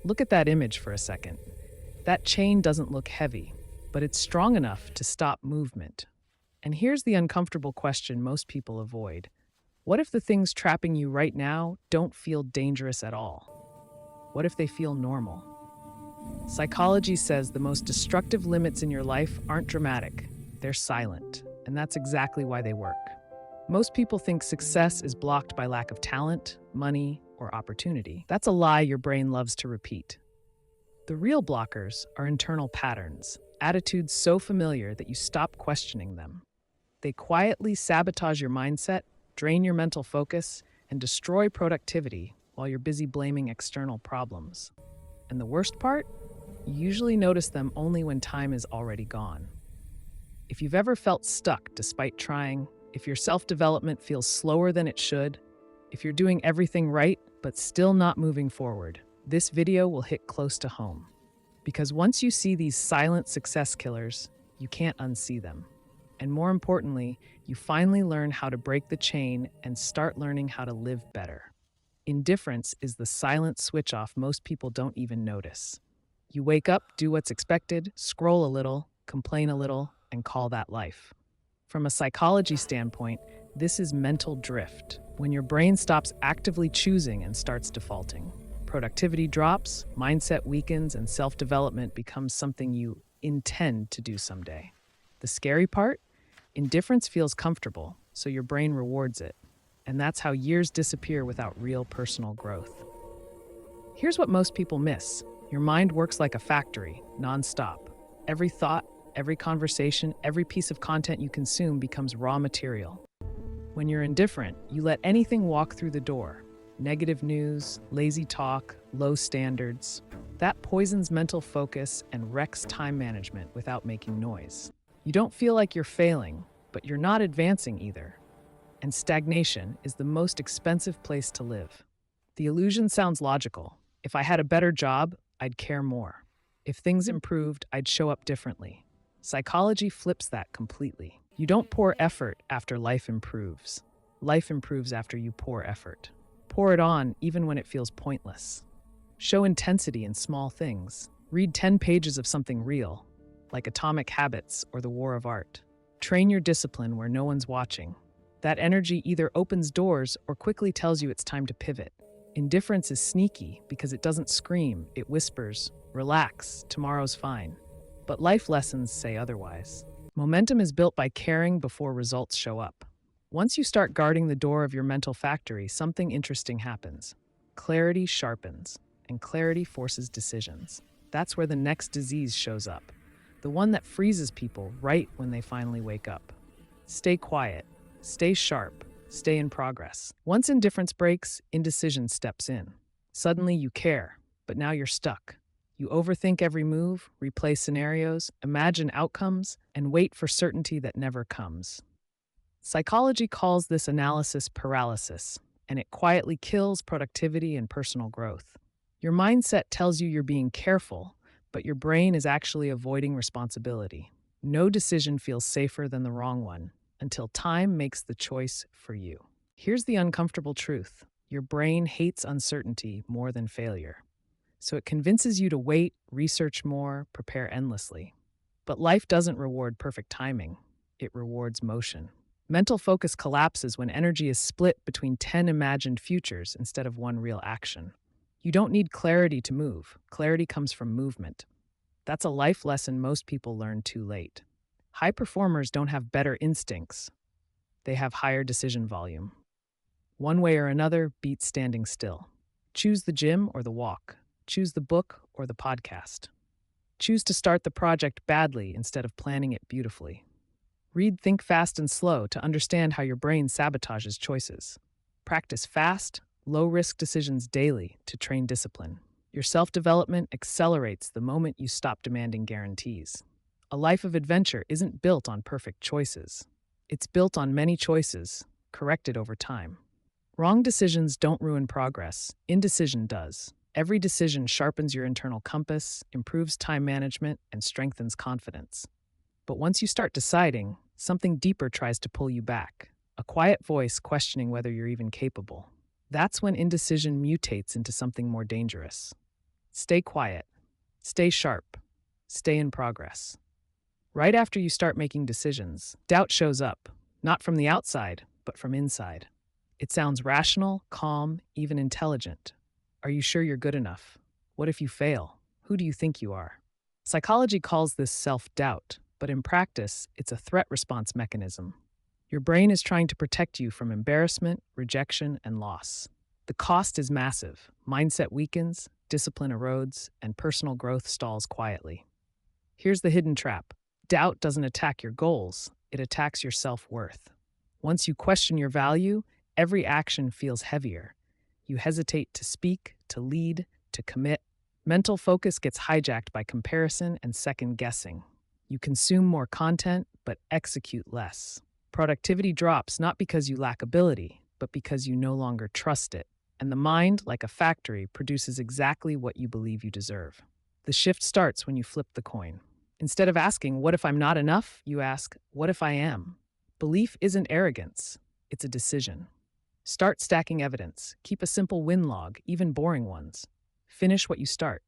Look at that image for a second. That chain doesn't look heavy, but it's strong enough to stop movement. And here's the uncomfortable question most people avoid. What if the things trapping you right now don't feel dangerous at all? What if they feel normal? Psychology says the most destructive limits in your life aren't dramatic, they're silent, and that's exactly why they work. Most people think success is blocked by lack of talent, money, or opportunity. That's a lie your brain loves to repeat. The real blockers are internal patterns, attitudes so familiar that you stop questioning them. They quietly sabotage your mindset, drain your mental focus, and destroy productivity while you're busy blaming external problems. And the worst part? You usually notice them only when time is already gone. If you've ever felt stuck despite trying, if your self-development feels slower than it should, if you're doing everything right but still not moving forward, this video will hit close to home. Because once you see these silent success killers, you can't unsee them. And more importantly, you finally learn how to break the chain and start learning how to live better. Indifference is the silent switch off most people don't even notice. You wake up, do what's expected, scroll a little, complain a little, and call that life. From a psychology standpoint, this is mental drift, when your brain stops actively choosing and starts defaulting. Productivity drops, mindset weakens, and self-development becomes something you intend to do someday. The scary part? Indifference feels comfortable, so your brain rewards it. And that's how years disappear without real personal growth. Here's what most people miss. Your mind works like a factory, nonstop. Every thought, every conversation, every piece of content you consume becomes raw material. When you're indifferent, you let anything walk through the door. Negative news, lazy talk, low standards. That poisons mental focus and wrecks time management without making noise. You don't feel like you're failing, but you're not advancing either. And stagnation is the most expensive place to live. The illusion sounds logical. If I had a better job, I'd care more. If things improved, I'd show up differently. Psychology flips that completely. You don't pour effort after life improves. Life improves after you pour effort. Pour it on even when it feels pointless. Show intensity in small things. Read 10 pages of something real, like Atomic Habits or The War of Art. Train your discipline where no one's watching. That energy either opens doors or quickly tells you it's time to pivot. Indifference is sneaky because it doesn't scream, it whispers, relax, tomorrow's fine. But life lessons say otherwise. Momentum is built by caring before results show up. Once you start guarding the door of your mental factory, something interesting happens. Clarity sharpens, and clarity forces decisions. That's where the next disease shows up. The one that freezes people right when they finally wake up. Stay quiet, stay sharp, stay in progress. Once indifference breaks, indecision steps in. Suddenly you care, but now you're stuck. You overthink every move, replay scenarios, imagine outcomes, and wait for certainty that never comes. Psychology calls this analysis paralysis, and it quietly kills productivity and personal growth. Your mindset tells you you're being careful, but your brain is actually avoiding responsibility. No decision feels safer than the wrong one until time makes the choice for you. Here's the uncomfortable truth. Your brain hates uncertainty more than failure. So it convinces you to wait, research more, prepare endlessly. But life doesn't reward perfect timing. It rewards motion. Mental focus collapses when energy is split between 10 imagined futures instead of one real action. You don't need clarity to move. Clarity comes from movement. That's a life lesson most people learn too late. High performers don't have better instincts. They have higher decision volume. One way or another beats standing still. Choose the gym or the walk. Choose the book or the podcast. Choose to start the project badly instead of planning it beautifully. Read Think Fast and Slow to understand how your brain sabotages choices. Practice fast, low-risk decisions daily to train discipline. Your self-development accelerates the moment you stop demanding guarantees. A life of adventure isn't built on perfect choices. It's built on many choices, corrected over time. Wrong decisions don't ruin progress. Indecision does. Every decision sharpens your internal compass, improves time management, and strengthens confidence. But once you start deciding, something deeper tries to pull you back. A quiet voice questioning whether you're even capable. That's when indecision mutates into something more dangerous. Stay quiet. Stay sharp. Stay in progress. Right after you start making decisions, doubt shows up, not from the outside, but from inside. It sounds rational, calm, even intelligent. Are you sure you're good enough? What if you fail? Who do you think you are? Psychology calls this self-doubt, but in practice, it's a threat response mechanism. Your brain is trying to protect you from embarrassment, rejection, and loss. The cost is massive. Mindset weakens, discipline erodes, and personal growth stalls quietly. Here's the hidden trap. Doubt doesn't attack your goals, it attacks your self-worth. Once you question your value, every action feels heavier. You hesitate to speak, to lead, to commit. Mental focus gets hijacked by comparison and second guessing. You consume more content, but execute less. Productivity drops not because you lack ability, but because you no longer trust it. And the mind, like a factory, produces exactly what you believe you deserve. The shift starts when you flip the coin. Instead of asking, what if I'm not enough? You ask, what if I am? Belief isn't arrogance, it's a decision. Start stacking evidence. Keep a simple win log, even boring ones. Finish what you start.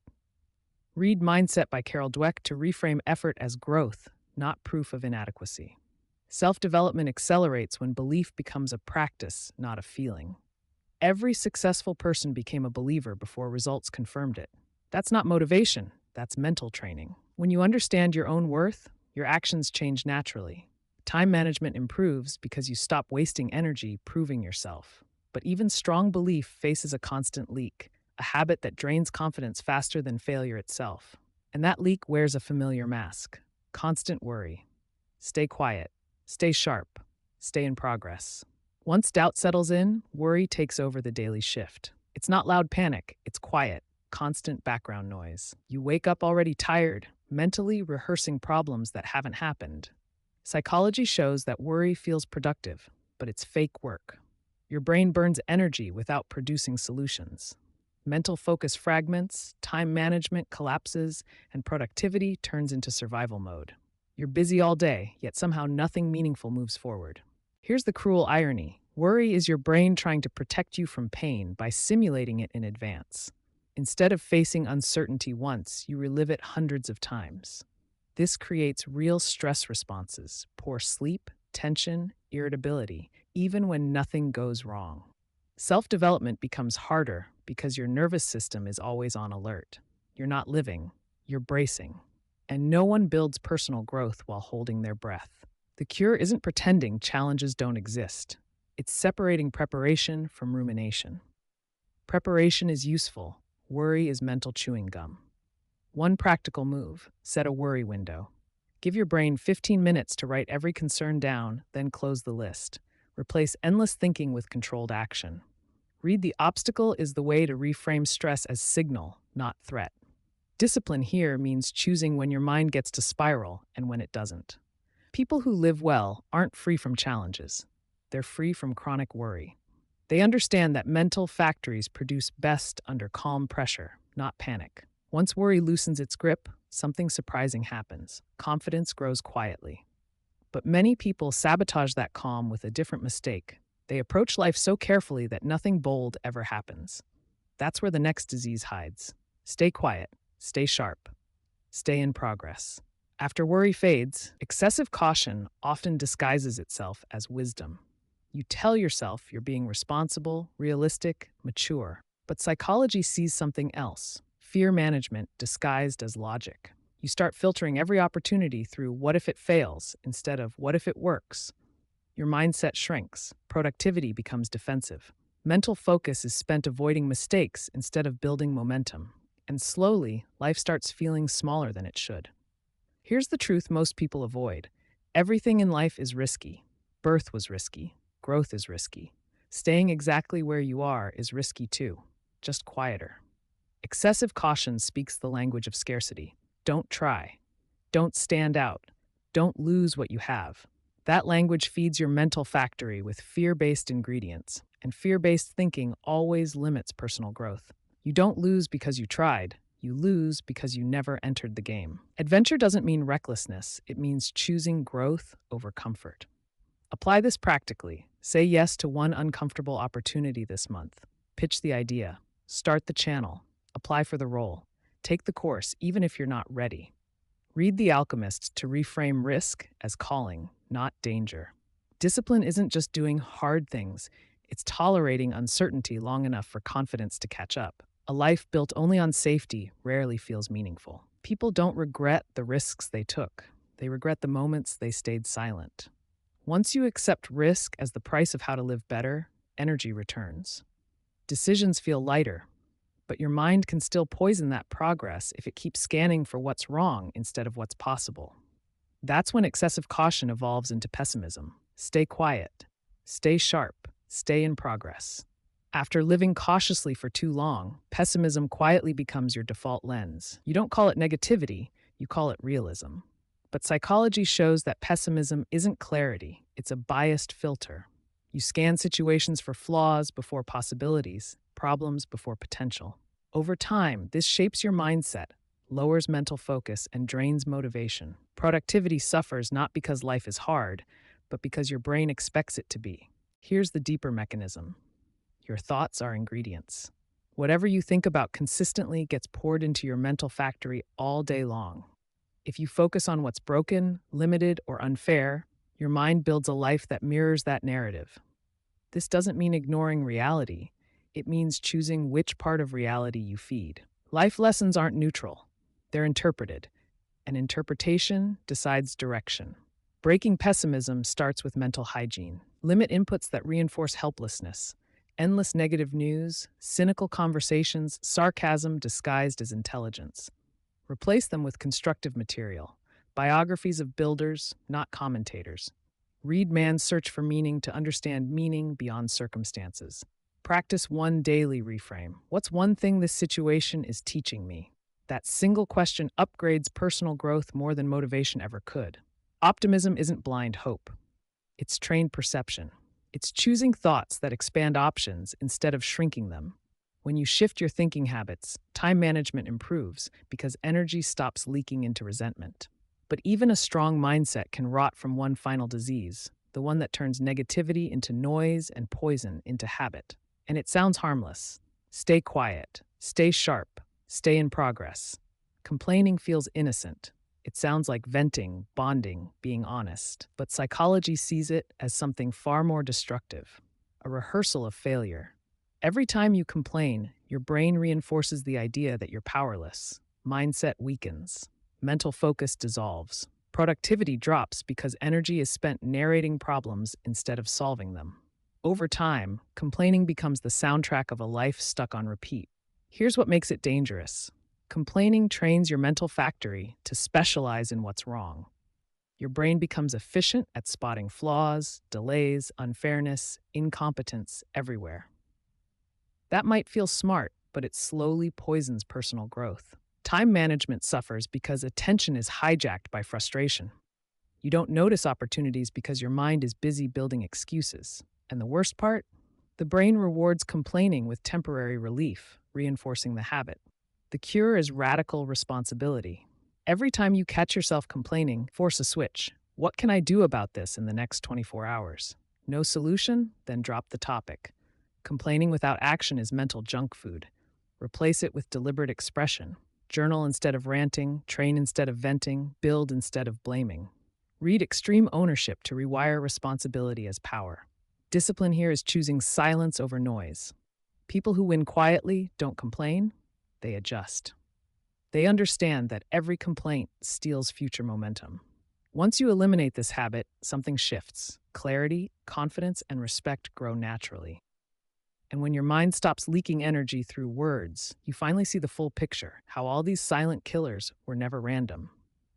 Read Mindset by Carol Dweck to reframe effort as growth, not proof of inadequacy. Self-development accelerates when belief becomes a practice, not a feeling. Every successful person became a believer before results confirmed it. That's not motivation, that's mental training. When you understand your own worth, your actions change naturally. Time management improves because you stop wasting energy proving yourself. But even strong belief faces a constant leak, a habit that drains confidence faster than failure itself. And that leak wears a familiar mask: constant worry. Stay quiet, stay sharp, stay in progress. Once doubt settles in, worry takes over the daily shift. It's not loud panic, it's quiet, constant background noise. You wake up already tired, mentally rehearsing problems that haven't happened. Psychology shows that worry feels productive, but it's fake work. Your brain burns energy without producing solutions. Mental focus fragments, time management collapses, and productivity turns into survival mode. You're busy all day, yet somehow nothing meaningful moves forward. Here's the cruel irony. Worry is your brain trying to protect you from pain by simulating it in advance. Instead of facing uncertainty once, you relive it hundreds of times. This creates real stress responses: poor sleep, tension, irritability, even when nothing goes wrong. Self-development becomes harder because your nervous system is always on alert. You're not living, you're bracing. And no one builds personal growth while holding their breath. The cure isn't pretending challenges don't exist. It's separating preparation from rumination. Preparation is useful. Worry is mental chewing gum. One practical move: set a worry window. Give your brain 15 minutes to write every concern down, then close the list. Replace endless thinking with controlled action. Read "The obstacle is the way" to reframe stress as signal, not threat. Discipline here means choosing when your mind gets to spiral and when it doesn't. People who live well aren't free from challenges. They're free from chronic worry. They understand that mental factories produce best under calm pressure, not panic. Once worry loosens its grip, something surprising happens. Confidence grows quietly. But many people sabotage that calm with a different mistake. They approach life so carefully that nothing bold ever happens. That's where the next disease hides. Stay quiet, stay sharp, stay in progress. After worry fades, excessive caution often disguises itself as wisdom. You tell yourself you're being responsible, realistic, mature. But psychology sees something else: fear management disguised as logic. You start filtering every opportunity through "what if it fails" instead of "what if it works." Your mindset shrinks, productivity becomes defensive. Mental focus is spent avoiding mistakes instead of building momentum. And slowly, life starts feeling smaller than it should. Here's the truth most people avoid: everything in life is risky. Birth was risky. Growth is risky. Staying exactly where you are is risky too, just quieter. Excessive caution speaks the language of scarcity. Don't try. Don't stand out. Don't lose what you have. That language feeds your mental factory with fear-based ingredients, and fear-based thinking always limits personal growth. You don't lose because you tried. You lose because you never entered the game. Adventure doesn't mean recklessness. It means choosing growth over comfort. Apply this practically. Say yes to one uncomfortable opportunity this month. Pitch the idea. Start the channel. Apply for the role. Take the course, even if you're not ready. Read The Alchemist to reframe risk as calling, not danger. Discipline isn't just doing hard things, it's tolerating uncertainty long enough for confidence to catch up. A life built only on safety rarely feels meaningful. People don't regret the risks they took, they regret the moments they stayed silent. Once you accept risk as the price of how to live better, energy returns. Decisions feel lighter, but your mind can still poison that progress if it keeps scanning for what's wrong instead of what's possible. That's when excessive caution evolves into pessimism. Stay quiet, stay sharp, stay in progress. After living cautiously for too long, pessimism quietly becomes your default lens. You don't call it negativity, you call it realism. But psychology shows that pessimism isn't clarity, it's a biased filter. You scan situations for flaws before possibilities, problems before potential. Over time, this shapes your mindset, lowers mental focus, and drains motivation. Productivity suffers not because life is hard, but because your brain expects it to be. Here's the deeper mechanism. Your thoughts are ingredients. Whatever you think about consistently gets poured into your mental factory all day long. If you focus on what's broken, limited, or unfair, your mind builds a life that mirrors that narrative. This doesn't mean ignoring reality. It means choosing which part of reality you feed. Life lessons aren't neutral. They're interpreted, and interpretation decides direction. Breaking pessimism starts with mental hygiene. Limit inputs that reinforce helplessness. Endless negative news, cynical conversations, sarcasm disguised as intelligence. Replace them with constructive material, biographies of builders, not commentators. Read Man's Search for Meaning to understand meaning beyond circumstances. Practice one daily reframe. What's one thing this situation is teaching me? That single question upgrades personal growth more than motivation ever could. Optimism isn't blind hope. It's trained perception. It's choosing thoughts that expand options instead of shrinking them. When you shift your thinking habits, time management improves because energy stops leaking into resentment. But even a strong mindset can rot from one final disease, the one that turns negativity into noise and poison into habit. And it sounds harmless. Stay quiet, stay sharp, stay in progress. Complaining feels innocent. It sounds like venting, bonding, being honest. But psychology sees it as something far more destructive, a rehearsal of failure. Every time you complain, your brain reinforces the idea that you're powerless. Mindset weakens. Mental focus dissolves. Productivity drops because energy is spent narrating problems instead of solving them. Over time, complaining becomes the soundtrack of a life stuck on repeat. Here's what makes it dangerous. Complaining trains your mental factory to specialize in what's wrong. Your brain becomes efficient at spotting flaws, delays, unfairness, incompetence everywhere. That might feel smart, but it slowly poisons personal growth. Time management suffers because attention is hijacked by frustration. You don't notice opportunities because your mind is busy building excuses. And the worst part? The brain rewards complaining with temporary relief, reinforcing the habit. The cure is radical responsibility. Every time you catch yourself complaining, force a switch. What can I do about this in the next 24 hours? No solution? Then drop the topic. Complaining without action is mental junk food. Replace it with deliberate expression. Journal instead of ranting, train instead of venting, build instead of blaming. Read Extreme Ownership to rewire responsibility as power. Discipline here is choosing silence over noise. People who win quietly don't complain, they adjust. They understand that every complaint steals future momentum. Once you eliminate this habit, something shifts. Clarity, confidence, and respect grow naturally. And when your mind stops leaking energy through words, you finally see the full picture, how all these silent killers were never random.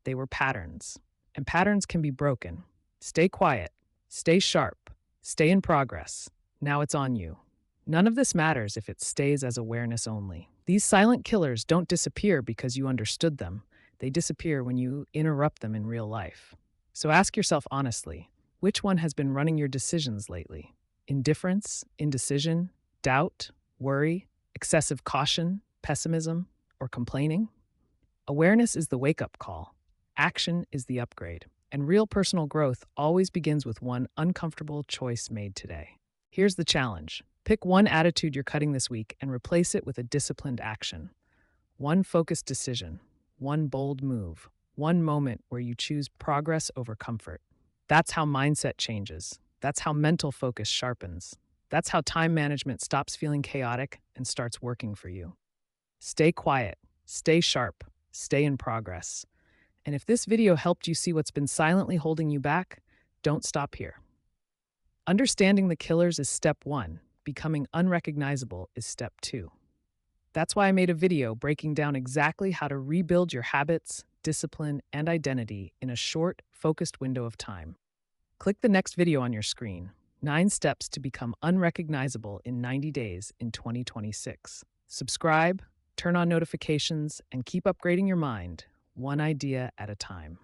They were patterns. And patterns can be broken. Stay quiet, stay sharp, stay in progress. Now it's on you. None of this matters if it stays as awareness only. These silent killers don't disappear because you understood them. They disappear when you interrupt them in real life. So ask yourself honestly, which one has been running your decisions lately? Indifference, indecision, doubt, worry, excessive caution, pessimism, or complaining? Awareness is the wake-up call. Action is the upgrade. And real personal growth always begins with one uncomfortable choice made today. Here's the challenge. Pick one attitude you're cutting this week and replace it with a disciplined action. One focused decision, one bold move, one moment where you choose progress over comfort. That's how mindset changes. That's how mental focus sharpens. That's how time management stops feeling chaotic and starts working for you. Stay quiet, stay sharp, stay in progress. And if this video helped you see what's been silently holding you back, don't stop here. Understanding the killers is step one, becoming unrecognizable is step two. That's why I made a video breaking down exactly how to rebuild your habits, discipline, and identity in a short, focused window of time. Click the next video on your screen, 9 Steps to Become Unrecognizable in 90 Days in 2026. Subscribe, turn on notifications, and keep upgrading your mind, one idea at a time.